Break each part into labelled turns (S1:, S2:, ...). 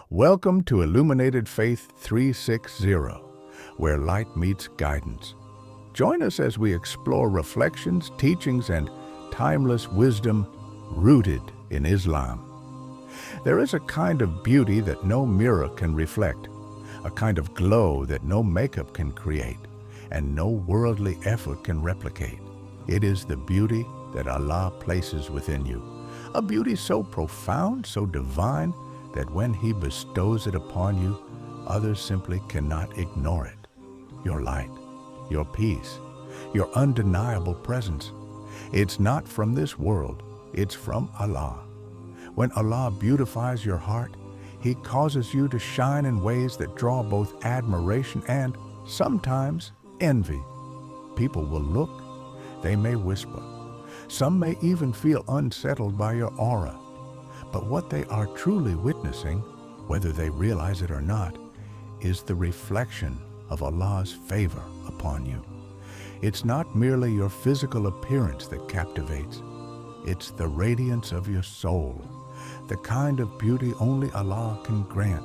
S1: Welcome to Illuminated Faith 360, where light meets guidance. Join us as we explore reflections, teachings, and timeless wisdom rooted in Islam. There is a kind of beauty that no mirror can reflect, a kind of glow that no makeup can create, and no worldly effort can replicate. It is the beauty that Allah places within you, a beauty so profound, so divine, that when He bestows it upon you, others simply cannot ignore it. Your light, your peace, your undeniable presence. It's not from this world, it's from Allah. When Allah beautifies your heart, He causes you to shine in ways that draw both admiration and, sometimes, envy. People will look, they may whisper. Some may even feel unsettled by your aura. But what they are truly witnessing, whether they realize it or not, is the reflection of Allah's favor upon you. It's not merely your physical appearance that captivates. It's the radiance of your soul, the kind of beauty only Allah can grant.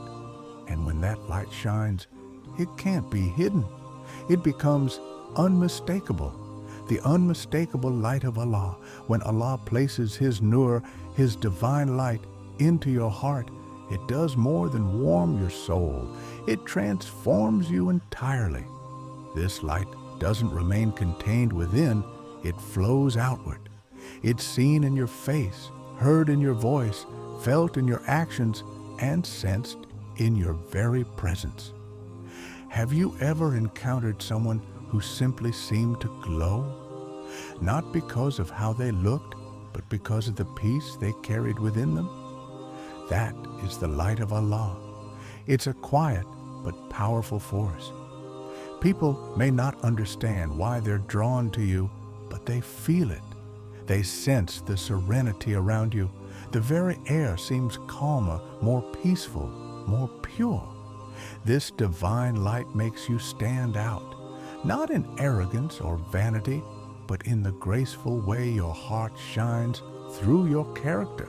S1: And when that light shines, it can't be hidden. It becomes unmistakable. The unmistakable light of Allah. When Allah places His Noor, His divine light, into your heart, it does more than warm your soul. It transforms you entirely. This light doesn't remain contained within, it flows outward. It's seen in your face, heard in your voice, felt in your actions, and sensed in your very presence. Have you ever encountered someone who simply seemed to glow? Not because of how they looked, but because of the peace they carried within them? That is the light of Allah. It's a quiet but powerful force. People may not understand why they're drawn to you, but they feel it. They sense the serenity around you. The very air seems calmer, more peaceful, more pure. This divine light makes you stand out, not in arrogance or vanity, but in the graceful way your heart shines through your character.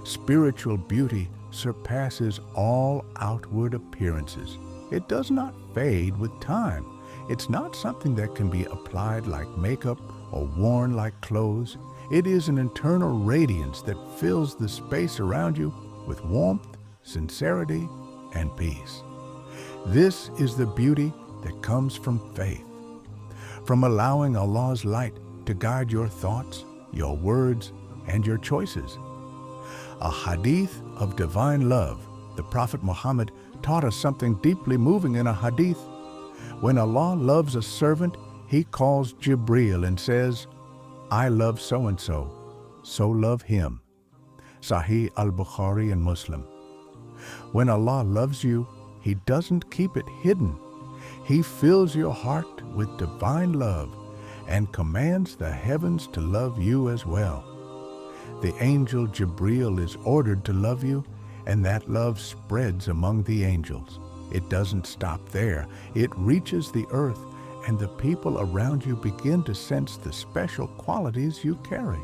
S1: Spiritual beauty surpasses all outward appearances. It does not fade with time. It's not something that can be applied like makeup or worn like clothes. It is an internal radiance that fills the space around you with warmth, sincerity, and peace. This is the beauty that comes from faith, from allowing Allah's light to guide your thoughts, your words, and your choices. A hadith of divine love. The Prophet Muhammad taught us something deeply moving in a hadith. When Allah loves a servant, He calls Jibreel and says, "I love so-and-so, so love him." Sahih al-Bukhari and Muslim. When Allah loves you, He doesn't keep it hidden. He fills your heart with divine love and commands the heavens to love you as well. The angel Jibreel is ordered to love you, and that love spreads among the angels. It doesn't stop there. It reaches the earth, and the people around you begin to sense the special qualities you carry.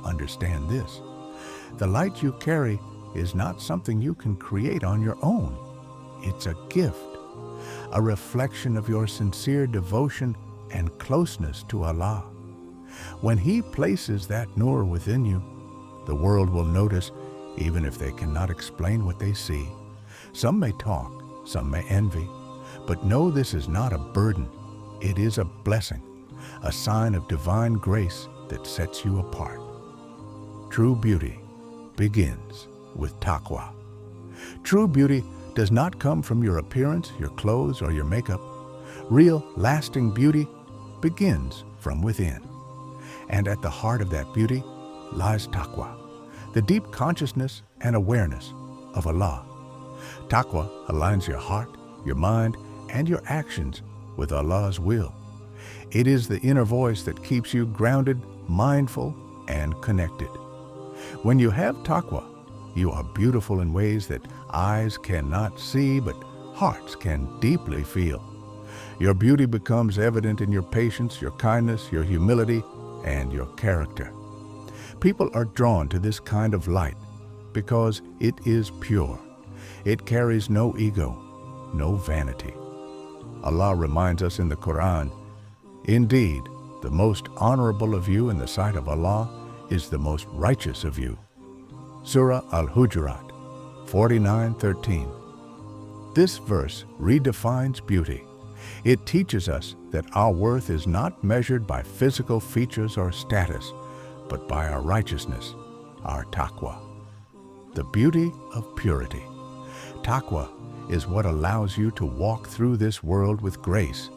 S1: Understand this: the light you carry is not something you can create on your own. It's a gift, a reflection of your sincere devotion and closeness to Allah. When He places that Noor within you, the world will notice, even if they cannot explain what they see. Some may talk, some may envy, but know this is not a burden. It is a blessing, a sign of divine grace that sets you apart. True beauty begins with taqwa. True beauty does not come from your appearance, your clothes, or your makeup. Real, lasting beauty begins from within. And at the heart of that beauty lies taqwa, the deep consciousness and awareness of Allah. Taqwa aligns your heart, your mind, and your actions with Allah's will. It is the inner voice that keeps you grounded, mindful, and connected. When you have taqwa, you are beautiful in ways that eyes cannot see, but hearts can deeply feel. Your beauty becomes evident in your patience, your kindness, your humility, and your character. People are drawn to this kind of light because it is pure. It carries no ego, no vanity. Allah reminds us in the Quran, "Indeed, the most honorable of you in the sight of Allah is the most righteous of you." Surah Al-Hujurat 49:13. This verse redefines beauty. It teaches us that our worth is not measured by physical features or status, but by our righteousness, our taqwa. The beauty of purity. Taqwa is what allows you to walk through this world with grace.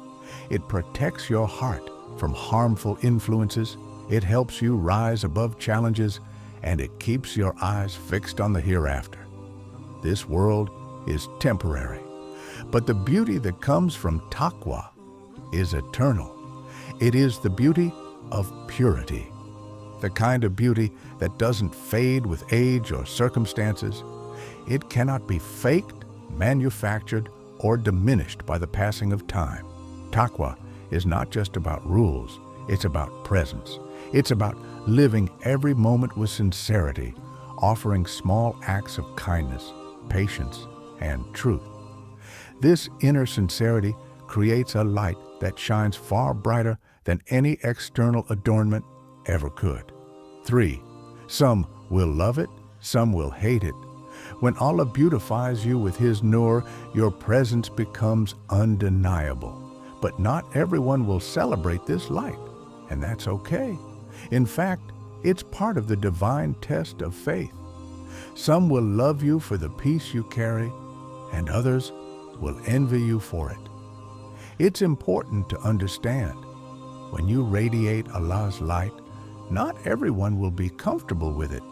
S1: It protects your heart from harmful influences, it helps you rise above challenges, and it keeps your eyes fixed on the hereafter. This world is temporary, but the beauty that comes from taqwa is eternal. It is the beauty of purity, the kind of beauty that doesn't fade with age or circumstances. It cannot be faked, manufactured, or diminished by the passing of time. Taqwa is not just about rules, it's about presence. It's about living every moment with sincerity, offering small acts of kindness, patience, and truth. This inner sincerity creates a light that shines far brighter than any external adornment ever could. 3. Some will love it, some will hate it. When Allah beautifies you with His Noor, your presence becomes undeniable. But not everyone will celebrate this light, and that's okay. In fact, it's part of the divine test of faith. Some will love you for the peace you carry, and others will envy you for it. It's important to understand, when you radiate Allah's light, not everyone will be comfortable with it.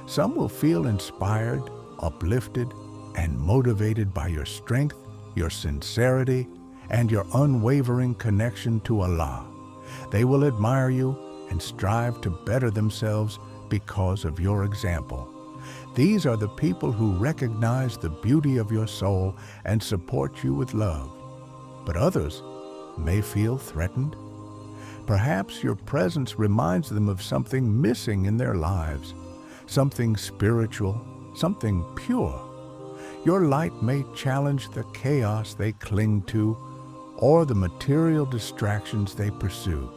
S1: Some will feel inspired, uplifted, and motivated by your strength, your sincerity, and your unwavering connection to Allah. They will admire you and strive to better themselves because of your example. These are the people who recognize the beauty of your soul and support you with love. But others may feel threatened. Perhaps your presence reminds them of something missing in their lives, something spiritual, something pure. Your light may challenge the chaos they cling to or the material distractions they pursue.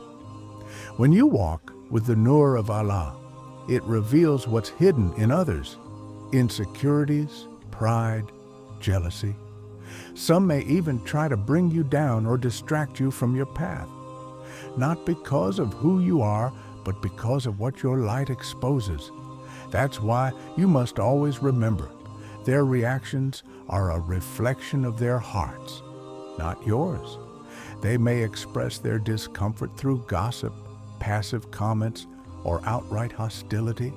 S1: When you walk with the Noor of Allah, it reveals what's hidden in others: insecurities, pride, jealousy. Some may even try to bring you down or distract you from your path, not because of who you are, but because of what your light exposes. That's why you must always remember, their reactions are a reflection of their hearts, not yours. They may express their discomfort through gossip, passive comments, or outright hostility.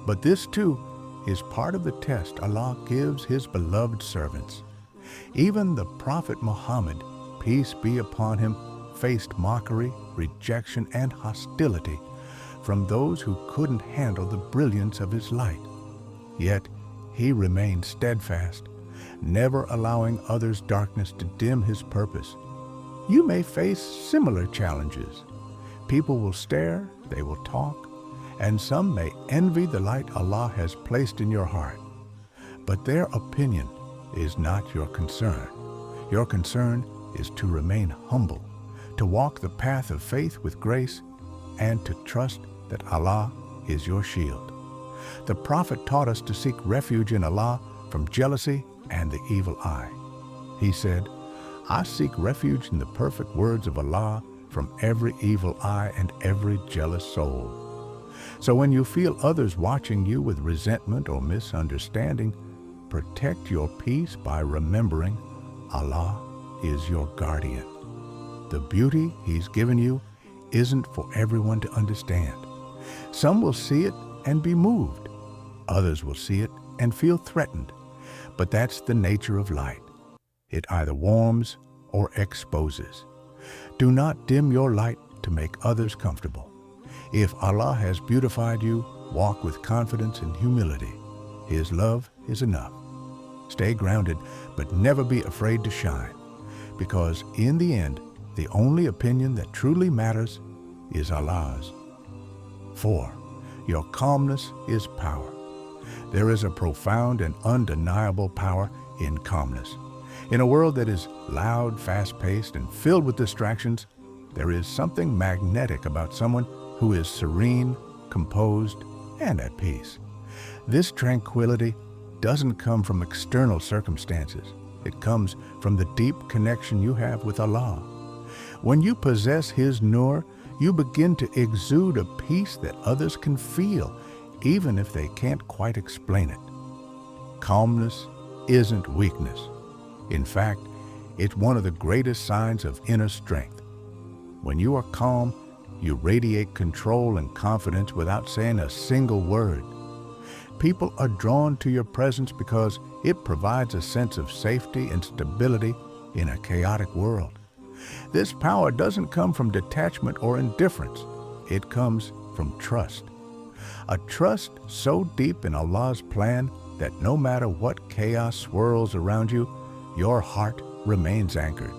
S1: But this too is part of the test Allah gives His beloved servants. Even the Prophet Muhammad, peace be upon him, faced mockery, rejection, and hostility from those who couldn't handle the brilliance of his light. Yet he remained steadfast, never allowing others' darkness to dim his purpose. You may face similar challenges. People will stare, they will talk, and some may envy the light Allah has placed in your heart. But their opinion is not your concern. Your concern is to remain humble, to walk the path of faith with grace, and to trust that Allah is your shield. The Prophet taught us to seek refuge in Allah from jealousy and the evil eye. He said, "I seek refuge in the perfect words of Allah from every evil eye and every jealous soul." So when you feel others watching you with resentment or misunderstanding, protect your peace by remembering Allah is your guardian. The beauty He's given you isn't for everyone to understand. Some will see it and be moved. Others will see it and feel threatened. But that's the nature of light. It either warms or exposes. Do not dim your light to make others comfortable. If Allah has beautified you, walk with confidence and humility. His love is enough. Stay grounded, but never be afraid to shine, because in the end, the only opinion that truly matters is Allah's. 4. Your calmness is power. There is a profound and undeniable power in calmness. In a world that is loud, fast-paced, and filled with distractions, there is something magnetic about someone who is serene, composed, and at peace. This tranquility doesn't come from external circumstances. It comes from the deep connection you have with Allah. When you possess His Noor, you begin to exude a peace that others can feel, even if they can't quite explain it. Calmness isn't weakness. In fact, it's one of the greatest signs of inner strength. When you are calm, you radiate control and confidence without saying a single word. People are drawn to your presence because it provides a sense of safety and stability in a chaotic world. This power doesn't come from detachment or indifference. It comes from trust. A trust so deep in Allah's plan that no matter what chaos swirls around you, your heart remains anchored.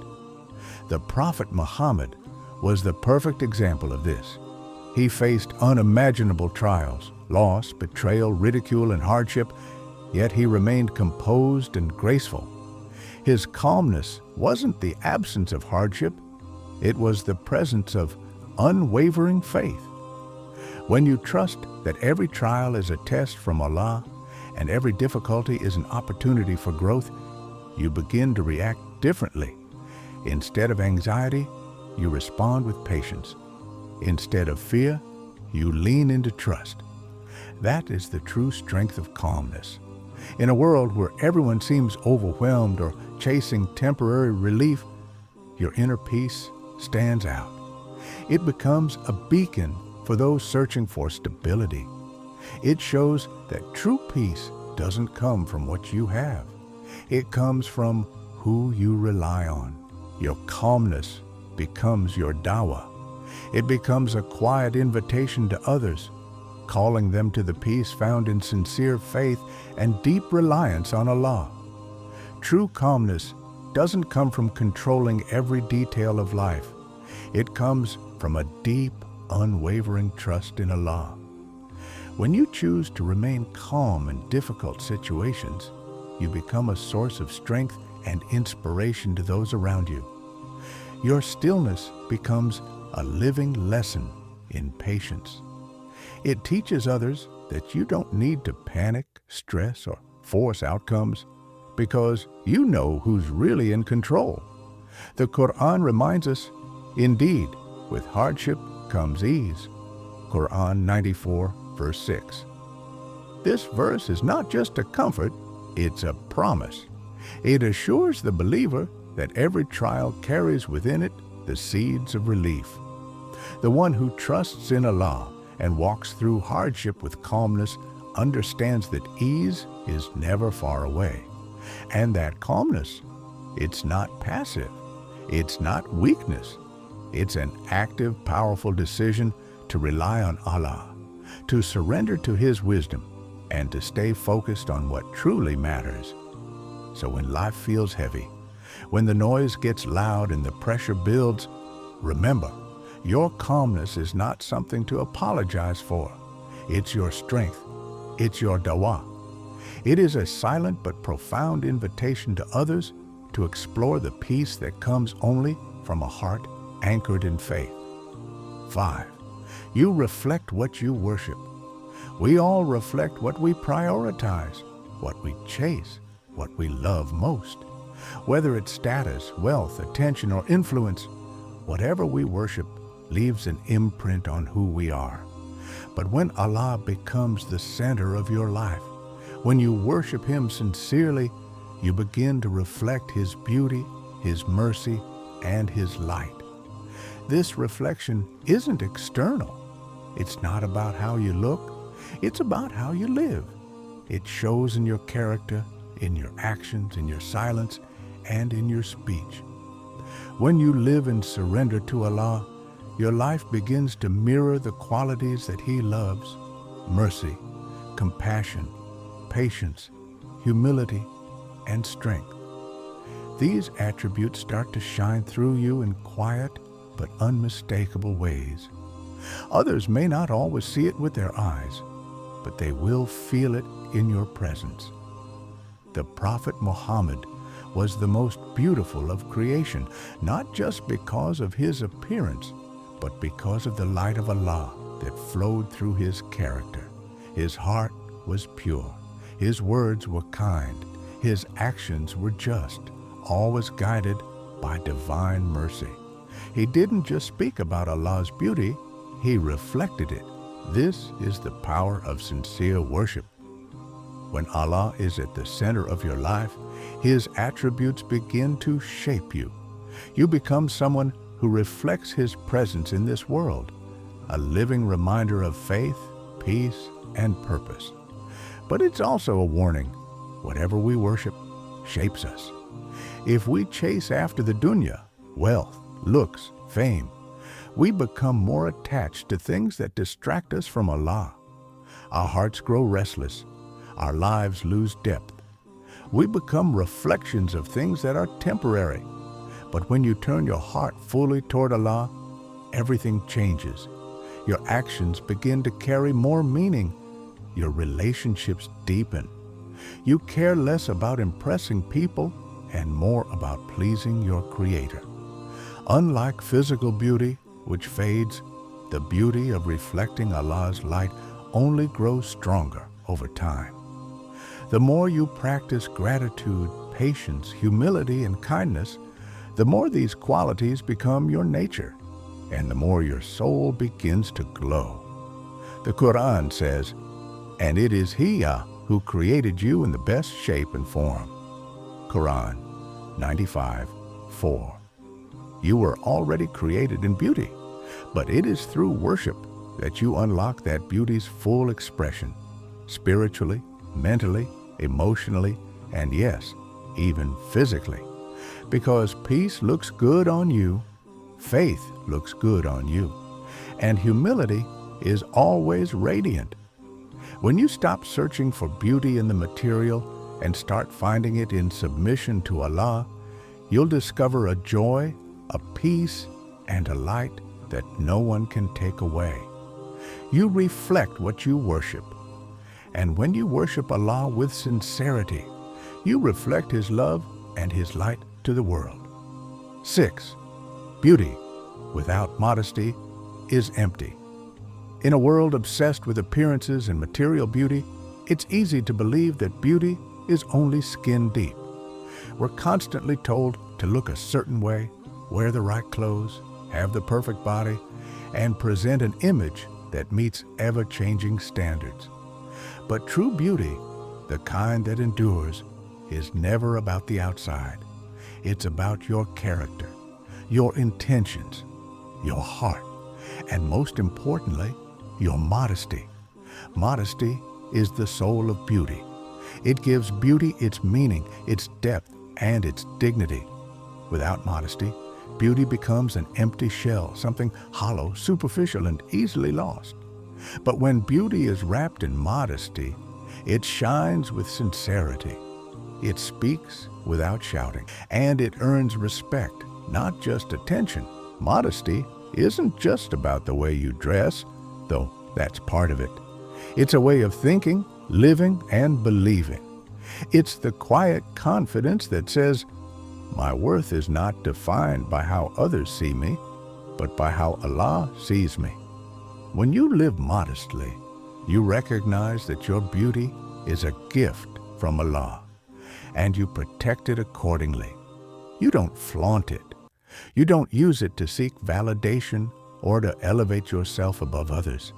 S1: The Prophet Muhammad was the perfect example of this. He faced unimaginable trials, loss, betrayal, ridicule, and hardship, yet he remained composed and graceful. His calmness wasn't the absence of hardship, it was the presence of unwavering faith. When you trust that every trial is a test from Allah and every difficulty is an opportunity for growth, you begin to react differently. Instead of anxiety, you respond with patience. Instead of fear, you lean into trust. That is the true strength of calmness. In a world where everyone seems overwhelmed or chasing temporary relief, your inner peace stands out. It becomes a beacon for those searching for stability. It shows that true peace doesn't come from what you have. It comes from who you rely on. Your calmness becomes your dawah. It becomes a quiet invitation to others, calling them to the peace found in sincere faith and deep reliance on Allah. True calmness doesn't come from controlling every detail of life. It comes from a deep, unwavering trust in Allah. When you choose to remain calm in difficult situations, you become a source of strength and inspiration to those around you. Your stillness becomes a living lesson in patience. It teaches others that you don't need to panic, stress, or force outcomes because you know who's really in control. The Quran reminds us, indeed, with hardship comes ease. Quran 94, verse 6. This verse is not just a comfort, it's a promise. It assures the believer that every trial carries within it the seeds of relief. The one who trusts in Allah and walks through hardship with calmness understands that ease is never far away. And that calmness, it's not passive. It's not weakness. It's an active, powerful decision to rely on Allah, to surrender to His wisdom, and to stay focused on what truly matters. So when life feels heavy, when the noise gets loud and the pressure builds, remember, your calmness is not something to apologize for. It's your strength. It's your dawah. It is a silent but profound invitation to others to explore the peace that comes only from a heart anchored in faith. 5. You reflect what you worship. We all reflect what we prioritize, what we chase, what we love most. Whether it's status, wealth, attention, or influence, whatever we worship leaves an imprint on who we are. But when Allah becomes the center of your life, when you worship Him sincerely, you begin to reflect His beauty, His mercy, and His light. This reflection isn't external. It's not about how you look. It's about how you live. It shows in your character, in your actions, in your silence, and in your speech. When you live in surrender to Allah, your life begins to mirror the qualities that He loves: mercy, compassion, patience, humility, and strength. These attributes start to shine through you in quiet but unmistakable ways. Others may not always see it with their eyes, but they will feel it in your presence. The Prophet Muhammad was the most beautiful of creation, not just because of his appearance, but because of the light of Allah that flowed through his character. His heart was pure, his words were kind, his actions were just, always guided by divine mercy. He didn't just speak about Allah's beauty, he reflected it. This is the power of sincere worship. When Allah is at the center of your life, his attributes begin to shape you. You become someone who reflects his presence in this world, a living reminder of faith, peace, and purpose. But it's also a warning. Whatever we worship shapes us. If we chase after the dunya, wealth, looks, fame, we become more attached to things that distract us from Allah. Our hearts grow restless. Our lives lose depth. We become reflections of things that are temporary. But when you turn your heart fully toward Allah, everything changes. Your actions begin to carry more meaning. Your relationships deepen. You care less about impressing people and more about pleasing your Creator. Unlike physical beauty, which fades, the beauty of reflecting Allah's light only grows stronger over time. The more you practice gratitude, patience, humility, and kindness, the more these qualities become your nature, and the more your soul begins to glow. The Quran says, "And it is He who created you in the best shape and form." Quran 95:4. You were already created in beauty, but it is through worship that you unlock that beauty's full expression, spiritually, mentally, emotionally, and yes, even physically. Because peace looks good on you, faith looks good on you, and humility is always radiant. When you stop searching for beauty in the material and start finding it in submission to Allah, you'll discover a joy, a peace, and a light that no one can take away. You reflect what you worship. And when you worship Allah with sincerity, you reflect His love and His light to the world. 6. Beauty without modesty is empty. In a world obsessed with appearances and material beauty, it's easy to believe that beauty is only skin deep. We're constantly told to look a certain way, wear the right clothes, have the perfect body, and present an image that meets ever-changing standards. But true beauty, the kind that endures, is never about the outside. It's about your character, your intentions, your heart, and most importantly, your modesty. Modesty is the soul of beauty. It gives beauty its meaning, its depth, and its dignity. Without modesty, beauty becomes an empty shell, something hollow, superficial, and easily lost. But when beauty is wrapped in modesty, it shines with sincerity. It speaks without shouting, and it earns respect, not just attention. Modesty isn't just about the way you dress, though that's part of it. It's a way of thinking, living, and believing. It's the quiet confidence that says, "My worth is not defined by how others see me, but by how Allah sees me." When you live modestly, you recognize that your beauty is a gift from Allah, and you protect it accordingly. You don't flaunt it. You don't use it to seek validation or to elevate yourself above others.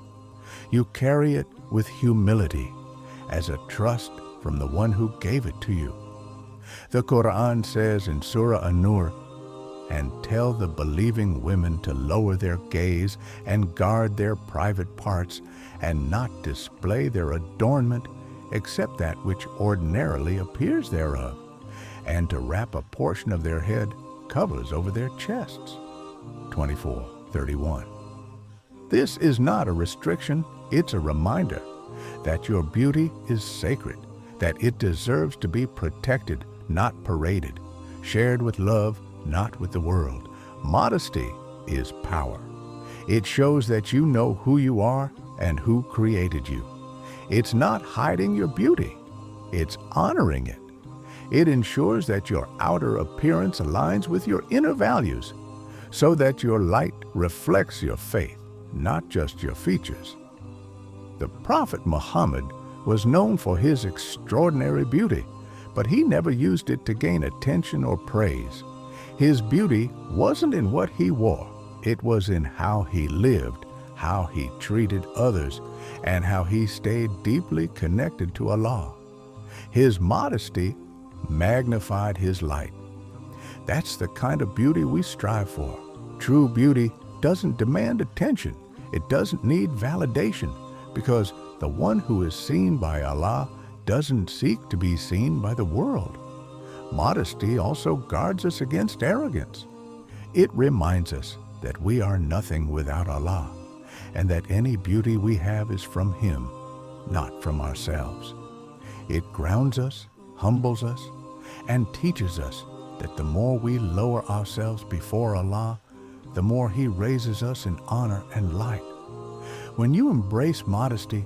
S1: You carry it with humility as a trust from the one who gave it to you. The Quran says in Surah Noor, "And tell the believing women to lower their gaze and guard their private parts and not display their adornment except that which ordinarily appears thereof, and to wrap a portion of their head covers over their chests." 24:31. This is not a restriction, it's a reminder that your beauty is sacred, that it deserves to be protected, not paraded, shared with love, not with the world. Modesty is power. It shows that you know who you are and who created you. It's not hiding your beauty, it's honoring it. It ensures that your outer appearance aligns with your inner values, so that your light reflects your faith, not just your features. The Prophet Muhammad was known for his extraordinary beauty, but he never used it to gain attention or praise. His beauty wasn't in what he wore, it was in how he lived, how he treated others, and how he stayed deeply connected to Allah. His modesty magnified his light. That's the kind of beauty we strive for. True beauty doesn't demand attention. It doesn't need validation, because the one who is seen by Allah doesn't seek to be seen by the world. Modesty also guards us against arrogance. It reminds us that we are nothing without Allah, and that any beauty we have is from Him, not from ourselves. It grounds us, humbles us, and teaches us that the more we lower ourselves before Allah, the more He raises us in honor and light. When you embrace modesty,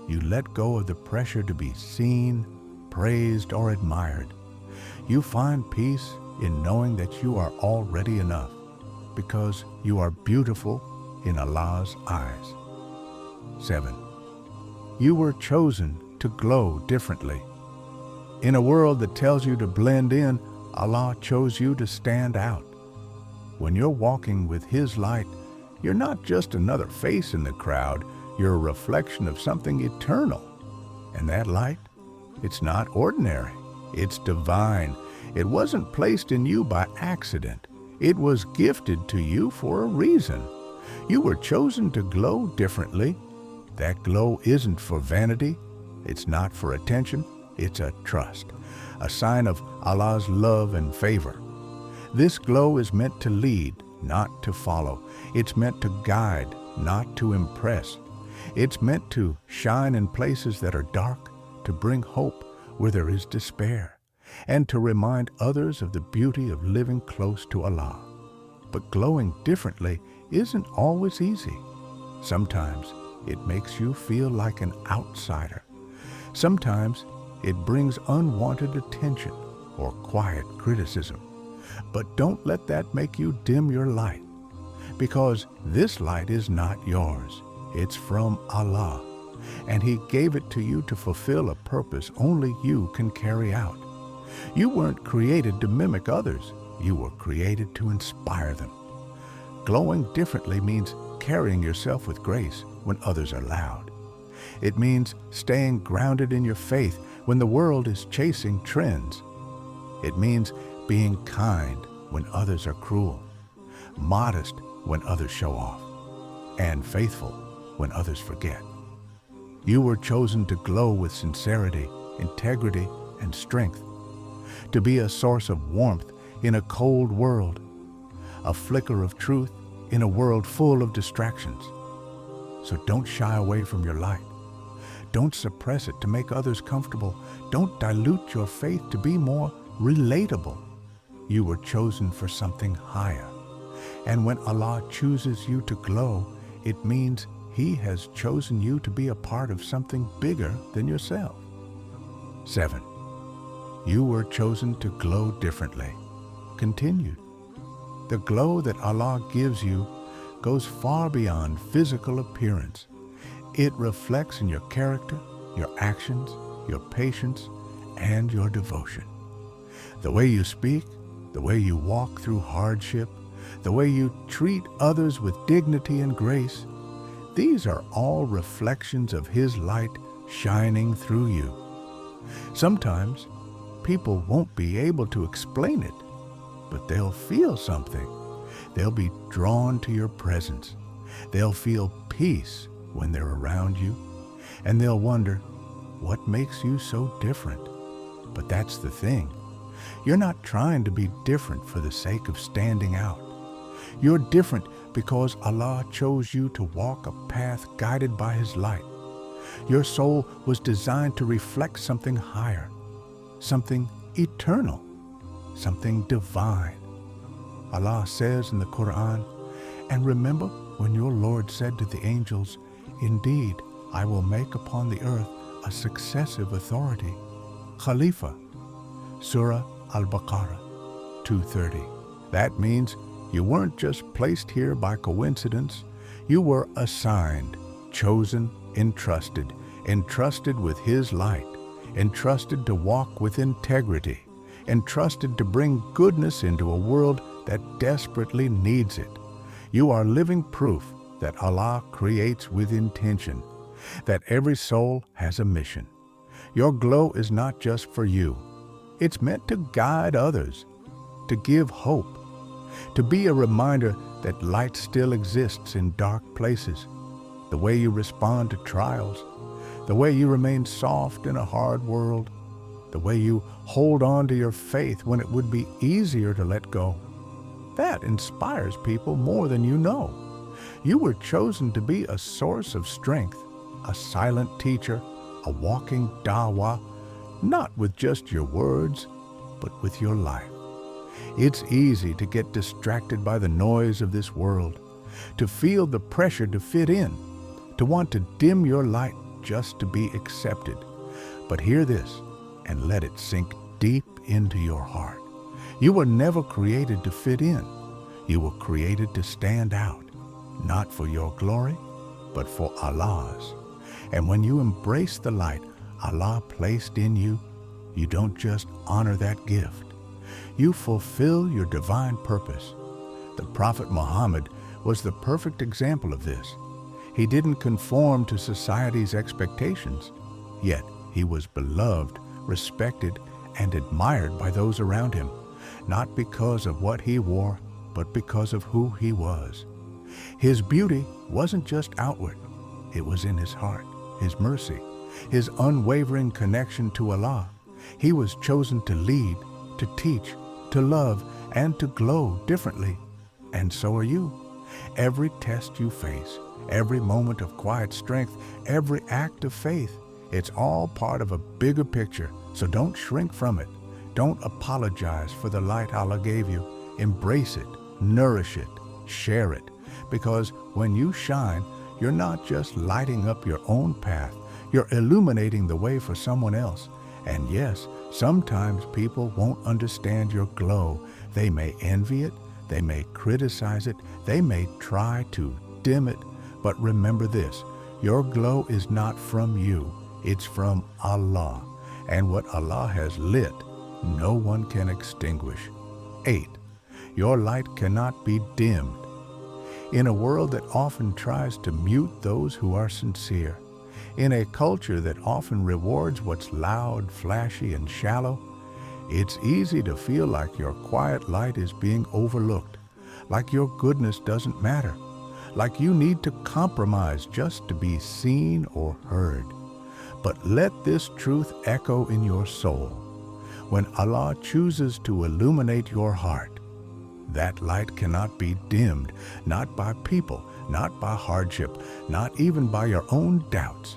S1: you let go of the pressure to be seen, praised, or admired. You find peace in knowing that you are already enough, because you are beautiful in Allah's eyes. 7. You were chosen to glow differently. In a world that tells you to blend in, Allah chose you to stand out. When you're walking with His light, you're not just another face in the crowd, you're a reflection of something eternal. And that light, it's not ordinary, it's divine. It wasn't placed in you by accident. It was gifted to you for a reason. You were chosen to glow differently. That glow isn't for vanity, it's not for attention, it's a trust, a sign of Allah's love and favor. This glow is meant to lead, not to follow. It's meant to guide, not to impress. It's meant to shine in places that are dark, to bring hope where there is despair, and to remind others of the beauty of living close to Allah. But glowing differently isn't always easy. Sometimes it makes you feel like an outsider. Sometimes it brings unwanted attention or quiet criticism. But don't let that make you dim your light, because this light is not yours. It's from Allah, and He gave it to you to fulfill a purpose only you can carry out. You weren't created to mimic others. You were created to inspire them. Glowing differently means carrying yourself with grace when others are loud. It means staying grounded in your faith when the world is chasing trends. It means being kind when others are cruel, modest when others show off, and faithful when others forget. You were chosen to glow with sincerity, integrity, and strength, to be a source of warmth in a cold world, a flicker of truth in a world full of distractions. So don't shy away from your light. Don't suppress it to make others comfortable. Don't dilute your faith to be more relatable. You were chosen for something higher. And when Allah chooses you to glow, it means He has chosen you to be a part of something bigger than yourself. 7. You were chosen to glow differently. Continued. The glow that Allah gives you goes far beyond physical appearance. It reflects in your character, your actions, your patience, and your devotion. The way you speak, the way you walk through hardship, the way you treat others with dignity and grace, these are all reflections of His light shining through you. Sometimes people won't be able to explain it, but they'll feel something. They'll be drawn to your presence. They'll feel peace when they're around you, and they'll wonder, what makes you so different? But that's the thing. You're not trying to be different for the sake of standing out. You're different because Allah chose you to walk a path guided by His light. Your soul was designed to reflect something higher, something eternal, something divine. Allah says in the Quran, "And remember when your Lord said to the angels, 'Indeed, I will make upon the earth a successive authority, Khalifa, Surah Al-Baqarah 230. That means you weren't just placed here by coincidence. You were assigned, chosen, entrusted with His light, entrusted to walk with integrity, entrusted to bring goodness into a world that desperately needs it. You are living proof that Allah creates with intention, that every soul has a mission. Your glow is not just for you. It's meant to guide others, to give hope, to be a reminder that light still exists in dark places. The way you respond to trials, the way you remain soft in a hard world, the way you hold on to your faith when it would be easier to let go. That inspires people more than you know. You were chosen to be a source of strength, a silent teacher, a walking dawah, not with just your words, but with your life. It's easy to get distracted by the noise of this world, to feel the pressure to fit in, to want to dim your light just to be accepted. But hear this and let it sink deep into your heart. You were never created to fit in. You were created to stand out, not for your glory, but for Allah's. And when you embrace the light Allah placed in you, you don't just honor that gift. You fulfill your divine purpose. The Prophet Muhammad was the perfect example of this. He didn't conform to society's expectations, yet he was beloved, respected, and admired by those around him, not because of what he wore, but because of who he was. His beauty wasn't just outward. It was in his heart, his mercy, his unwavering connection to Allah. He was chosen to lead, to teach, to love, and to glow differently. And so are you. Every test you face, every moment of quiet strength, every act of faith, it's all part of a bigger picture. So don't shrink from it. Don't apologize for the light Allah gave you. Embrace it, nourish it, share it. Because when you shine, you're not just lighting up your own path, you're illuminating the way for someone else. And yes, sometimes people won't understand your glow. They may envy it, they may criticize it, they may try to dim it. But remember this, your glow is not from you, it's from Allah. And what Allah has lit, no one can extinguish. 8. Your light cannot be dimmed. In a world that often tries to mute those who are sincere, in a culture that often rewards what's loud, flashy, and shallow, it's easy to feel like your quiet light is being overlooked, like your goodness doesn't matter, like you need to compromise just to be seen or heard. But let this truth echo in your soul. When Allah chooses to illuminate your heart, that light cannot be dimmed, not by people, not by hardship, not even by your own doubts.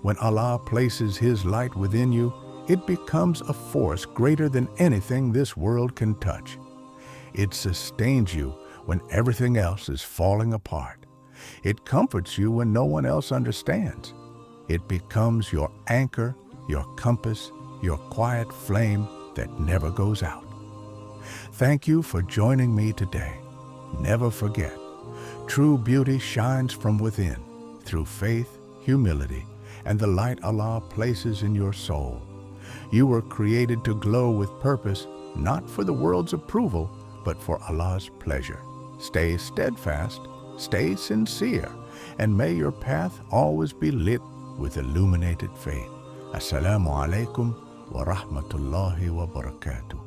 S1: When Allah places His light within you, it becomes a force greater than anything this world can touch. It sustains you when everything else is falling apart. It comforts you when no one else understands. It becomes your anchor, your compass, your quiet flame that never goes out. Thank you for joining me today. Never forget, true beauty shines from within through faith, humility, and the light Allah places in your soul. You were created to glow with purpose, not for the world's approval, but for Allah's pleasure. Stay steadfast, stay sincere, and may your path always be lit with illuminated faith. Assalamu alaikum wa rahmatullahi wa barakatuh.